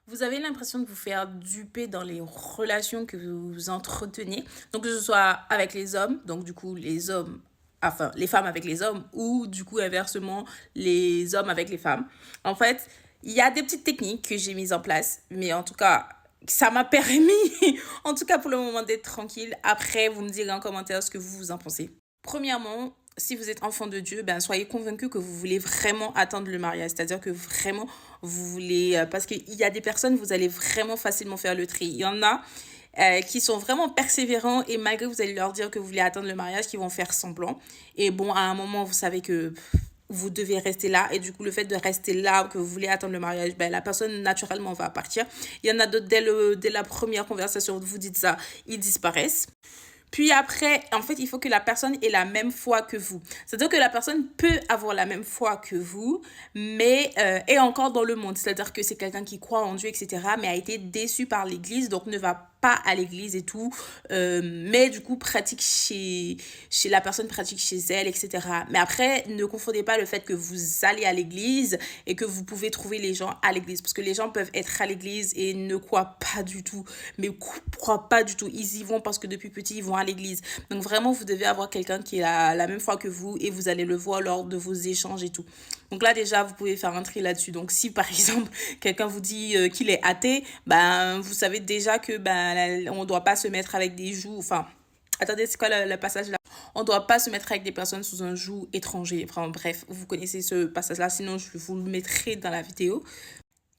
Vous avez l'impression de vous faire duper dans les relations que vous entretenez, donc que ce soit avec les hommes, donc du coup les hommes, enfin les femmes avec les hommes, ou du coup inversement les hommes avec les femmes. En fait, il y a des petites techniques que j'ai mises en place, mais en tout cas, ça m'a permis, en tout cas pour le moment, d'être tranquille. Après, vous me direz en commentaire ce que vous en pensez. Premièrement, si vous êtes enfant de Dieu, ben soyez convaincu que vous voulez vraiment attendre le mariage. C'est-à-dire que vraiment, vous voulez... parce qu'il y a des personnes, vous allez vraiment facilement faire le tri. Il y en a qui sont vraiment persévérants et malgré que vous allez leur dire que vous voulez attendre le mariage, qui vont faire semblant. Et bon, à un moment, vous savez que vous devez rester là et du coup le fait de rester là que vous voulez attendre le mariage, ben la personne naturellement va partir. Il y en a d'autres dès la première conversation vous dites ça, ils disparaissent. Puis après, en fait, il faut que la personne ait la même foi que vous. C'est-à-dire que la personne peut avoir la même foi que vous, mais est encore dans le monde. C'est-à-dire que c'est quelqu'un qui croit en Dieu, etc., mais a été déçu par l'Église, donc ne va pas à l'église et tout, mais du coup pratique chez la personne, pratique chez elle, etc. Mais après, ne confondez pas le fait que vous allez à l'église et que vous pouvez trouver les gens à l'église, parce que les gens peuvent être à l'église et ne croient pas du tout, mais croient pas du tout, ils y vont parce que depuis petit, ils vont à l'église. Donc vraiment, vous devez avoir quelqu'un qui a la même foi que vous et vous allez le voir lors de vos échanges et tout. Donc là, déjà, vous pouvez faire un tri là-dessus. Donc si, par exemple, quelqu'un vous dit qu'il est athée, ben, vous savez déjà que on ne doit pas se mettre avec des joues. Enfin, attendez, c'est quoi le passage là? On ne doit pas se mettre avec des personnes sous un joug étranger. Enfin, bref, vous connaissez ce passage-là. Sinon, je vous le mettrai dans la vidéo.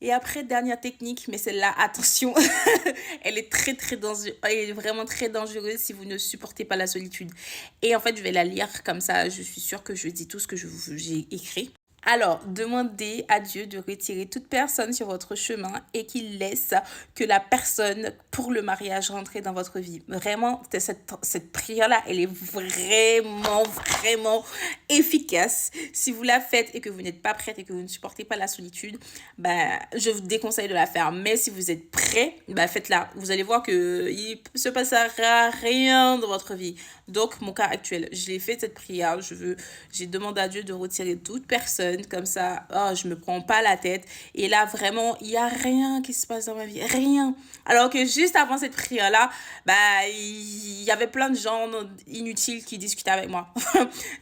Et après, dernière technique, mais celle-là, attention, elle est très dangereuse, elle est vraiment très dangereuse si vous ne supportez pas la solitude. Et en fait, je vais la lire comme ça, je suis sûre que je dis tout ce que j'ai écrit. Alors, demandez à Dieu de retirer toute personne sur votre chemin et qu'il laisse que la personne pour le mariage rentre dans votre vie. Vraiment, cette prière-là, elle est vraiment efficace. Si vous la faites et que vous n'êtes pas prête et que vous ne supportez pas la solitude, ben, je vous déconseille de la faire. Mais si vous êtes prêt, ben, faites-la. Vous allez voir qu'il ne se passera rien dans votre vie. Donc, mon cas actuel, j'ai fait cette prière. J'ai demandé à Dieu de retirer toute personne. Comme ça, oh, je me prends pas la tête. Et là, vraiment, il y a rien qui se passe dans ma vie. Rien. Alors que juste avant cette prière-là, bah, il y avait plein de gens inutiles qui discutaient avec moi.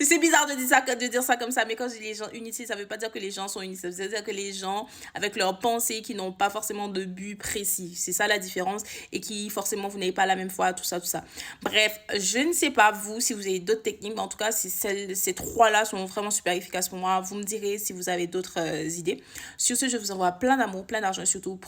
C'est bizarre de dire ça comme ça, mais quand je dis les gens inutiles, ça veut pas dire que les gens sont inutiles. Ça veut dire que les gens, avec leurs pensées, qui n'ont pas forcément de but précis. C'est ça la différence. Et qui, forcément, vous n'avez pas la même foi, tout ça, tout ça. Bref, je ne sais pas vous, si vous avez d'autres techniques, mais en tout cas, ces trois-là sont vraiment super efficaces pour moi. Vous me direz si vous avez d'autres idées. Sur ce, je vous envoie plein d'amour, plein d'argent, surtout